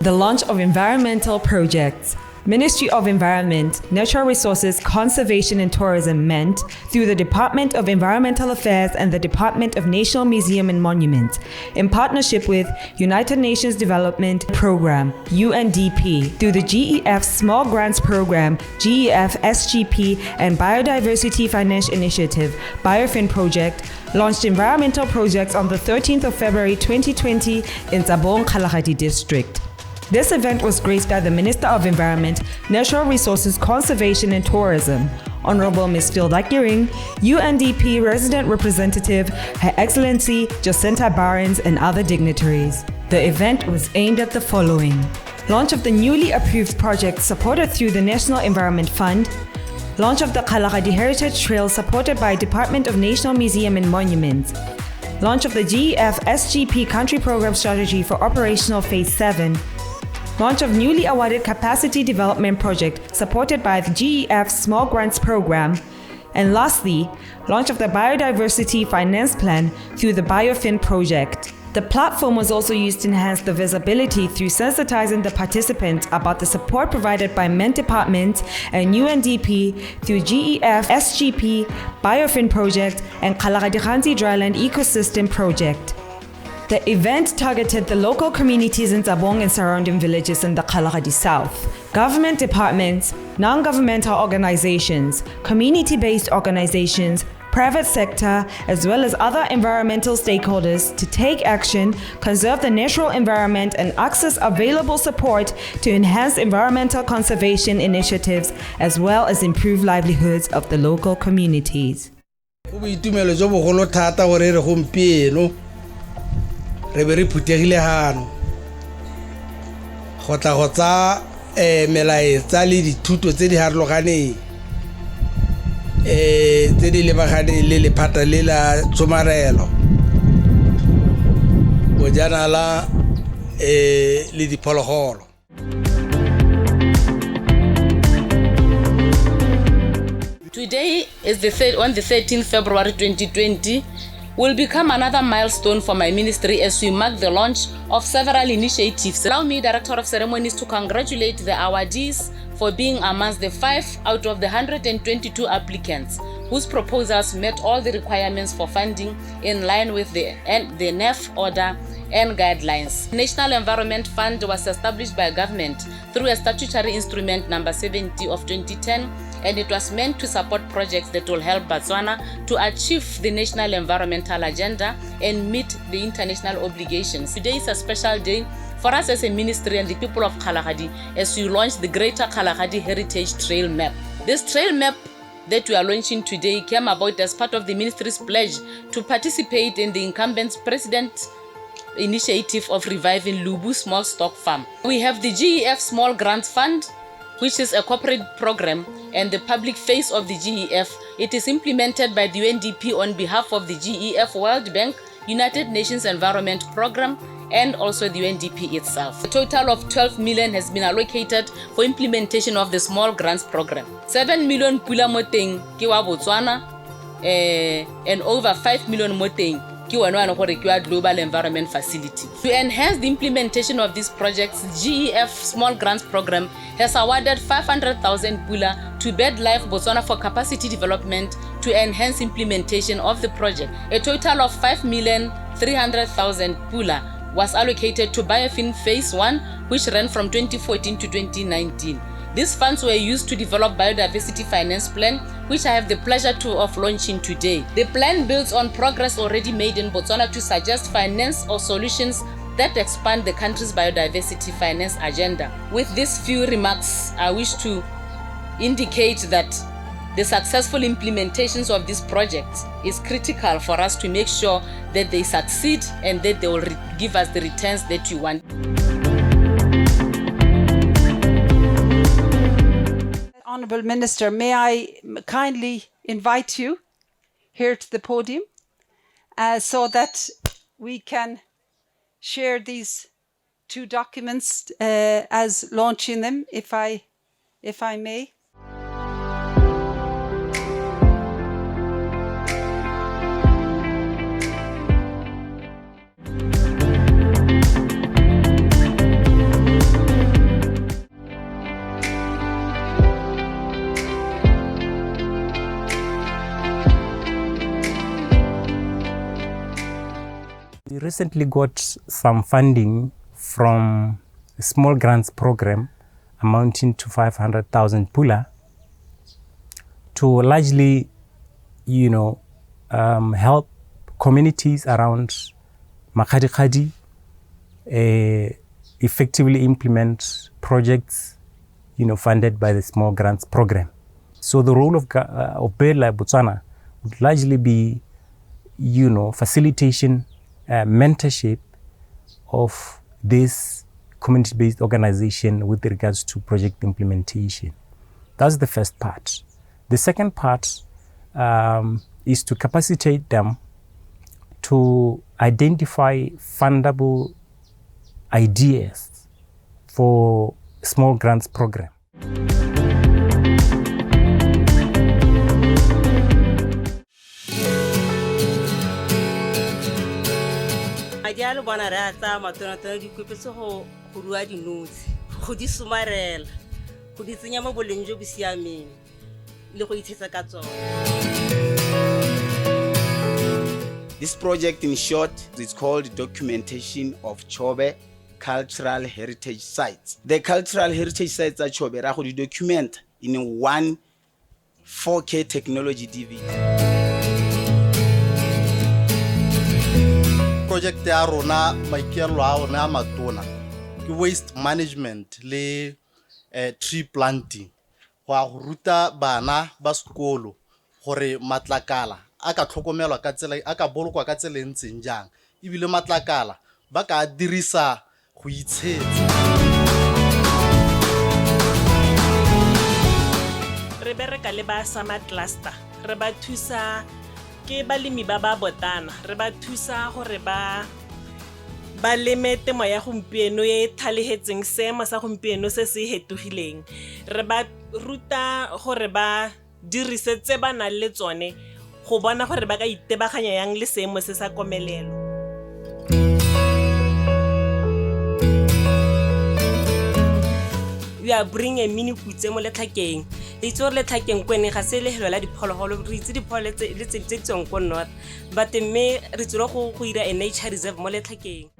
The launch of environmental projects. Ministry of Environment, Natural Resources, Conservation and Tourism MENT, through the Department of Environmental Affairs and the Department of National Museum and Monuments, in partnership with United Nations Development Programme, UNDP, through the GEF Small Grants Programme, GEF SGP and Biodiversity Finance Initiative, BIOFIN project, launched environmental projects on the 13th of February 2020 in Tsabong, Kalahari District. This event was graced by the Minister of Environment, Natural Resources, Conservation and Tourism, Honorable Ms. Filda Giring, UNDP Resident Representative, Her Excellency Jacinta Barnes, and other dignitaries. The event was aimed at the following: launch of the newly approved project supported through the National Environment Fund, launch of the Kalahari Heritage Trail supported by Department of National Museum and Monuments, launch of the GEF SGP Country Program Strategy for Operational Phase 7, launch of newly awarded capacity development project supported by the GEF Small Grants Programme, and lastly, launch of the Biodiversity Finance Plan through the BIOFIN project. The platform was also used to enhance the visibility through sensitizing the participants about the support provided by MENT Department and UNDP through GEF, SGP, BIOFIN project, and Kalahari Dryland Ecosystem project. The event targeted the local communities in Tsabong and surrounding villages in the Kalahari South, government departments, non-governmental organizations, community-based organizations, private sector, as well as other environmental stakeholders to take action, conserve the natural environment, and access available support to enhance environmental conservation initiatives, as well as improve livelihoods of the local communities. Re be re phuthegile hano go tla go tsa melaetsa le dithuto tse di harologaneng tse di lebaganeng le lephata le la tsomarelo bojanala le diphologolo. Today is on the 13th February 2020 will become another milestone for my ministry as we mark the launch of several initiatives. Allow me, Director of Ceremonies, to congratulate the awardees for being amongst the 5 out of the 122 applicants whose proposals met all the requirements for funding in line with the NEF order and guidelines. The National Environment Fund was established by government through a statutory instrument number 70 of 2010, and it was meant to support projects that will help Botswana to achieve the national environmental agenda and meet the international obligations. Today is a special day for us as a ministry and the people of Kalahari as we launch the Greater Kalahari Heritage Trail Map. This trail map that we are launching today came about as part of the ministry's pledge to participate in the incumbent president initiative of reviving Lubu Small Stock Farm. We have the GEF Small Grants Fund, which is a corporate program and the public face of the GEF. It is implemented by the UNDP on behalf of the GEF, World Bank, United Nations Environment Programme, and also the UNDP itself. A total of 12 million has been allocated for implementation of the Small Grants Programme. 7 million pula moteng ki wa Botswana and over 5 million moteng Global Environment Facility. To enhance the implementation of these projects, GEF Small Grants Programme has awarded 500,000 pula to BirdLife Botswana for capacity development to enhance implementation of the project. A total of 5,300,000 pula was allocated to BIOFIN Phase 1, which ran from 2014 to 2019. These funds were used to develop Biodiversity Finance Plan, which I have the pleasure of launching today. The plan builds on progress already made in Botswana to suggest finance or solutions that expand the country's biodiversity finance agenda. With these few remarks, I wish to indicate that the successful implementations of these projects is critical for us to make sure that they succeed and that they will give us the returns that we want. Honourable Minister, may I kindly invite you here to the podium so that we can share these two documents as launching them, if I may. recently got some funding from a small grants program amounting to 500,000 pula to largely, help communities around Makgadikgadi effectively implement projects, funded by the small grants program. So the role of BIRLA Botswana would largely be, facilitation, mentorship of this community-based organization with regards to project implementation. That's the first part. The second part is to capacitate them to identify fundable ideas for small grants program. Adialo bona re a tsa matona di kopetse go rua dinotsi go di somarela go di tsenya mo boleng jo bo siameng le go itshetsa ka tsona. This project, in short, is called Documentation of Chobe Cultural Heritage Sites. The cultural heritage sites at Chobe are going to document in one 4K technology DVD. Project ya rona maikelo a rona a matona ke waste management le tree planting go ruta bana ba sekolo gore matlakala a ka tlhokomelwa ka tsela a ka bolokwa ka tsela ntseng jang ebile matlakala ba ka dirisa go itshetsa. Re bereka le ba sama cluster re ba thusa ke balemi ba botana re ba thusa gore ba leme temo ya gompieno e thalehetseng seemo sa gompieno se se hetogileng re ba ruta gore ba dirisetse ba na le tsone go bona gore ba ka itebaganya yang le seemo se sa komelelo. We are bring a mini kutse mo letlhakeng le itse gore letlhakeng kwene ga se lehelo la diphologolo re itse dipholo tse le tse tseng ko north but mme re tsere go ira a nature reserve mo letlhakeng.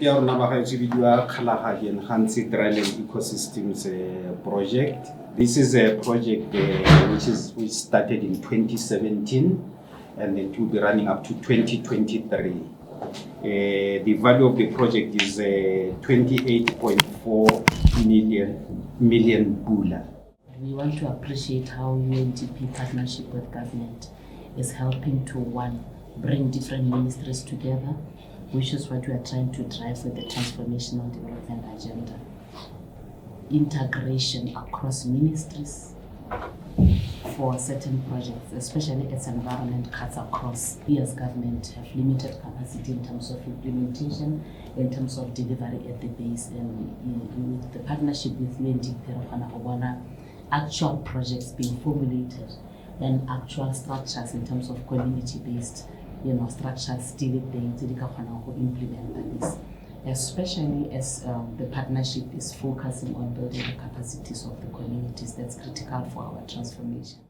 ya rona ba gaetso bidiwa kgalagageng gantsi Dryland Ecosystems project. This is a project which started in 2017 and it will be running up to 2023. The value of the project is 28.4 million pula. We want to appreciate how UNDP partnership with government is helping to, one, bring different ministries together, which is what we are trying to drive with the transformational development agenda. Integration across ministries for certain projects, especially as environment cuts across. We as government have limited capacity in terms of implementation, in terms of delivery at the base, and with the partnership with UNDP, actual projects being formulated and actual structures in terms of community-based structures still being implement this, especially as the partnership is focusing on building the capacities of the communities. That's critical for our transformation.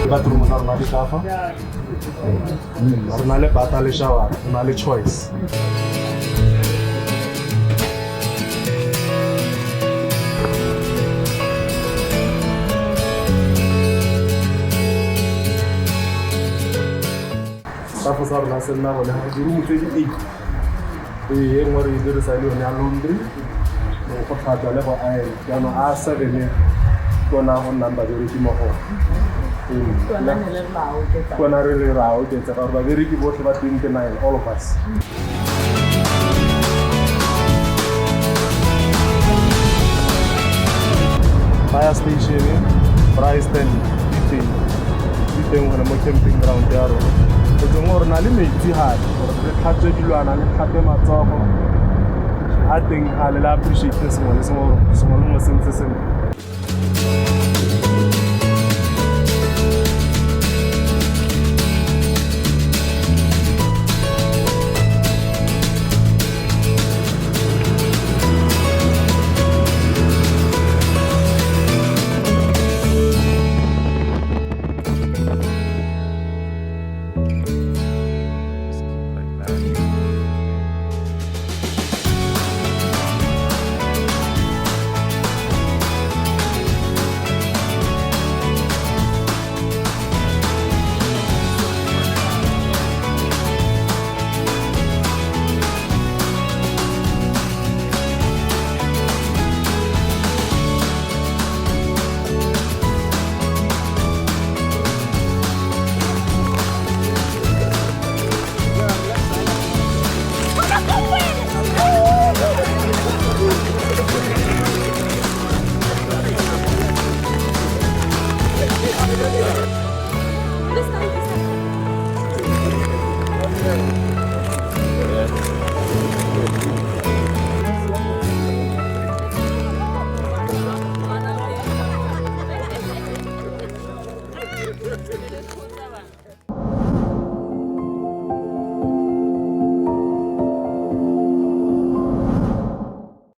bathroom sa rona di kafa re na le bata le shower re na le choice. Staff sa rona se nna bone ga di mo tse di 8 e nngwe re dirisa le yone ya laundry go tlhatswa le go aela jaanong a 7 kona go nnang babereki mo go kona re le ra oketsa ka gore babereki botlhe ba 29 all of us. Fire station price stand di teng gona mo camping ground ya rona go tseng gore na le metsi gape gore re tlhatswe dilwana le tlhape matsogo a teng ga le la appreciate sengwe le sengwe se se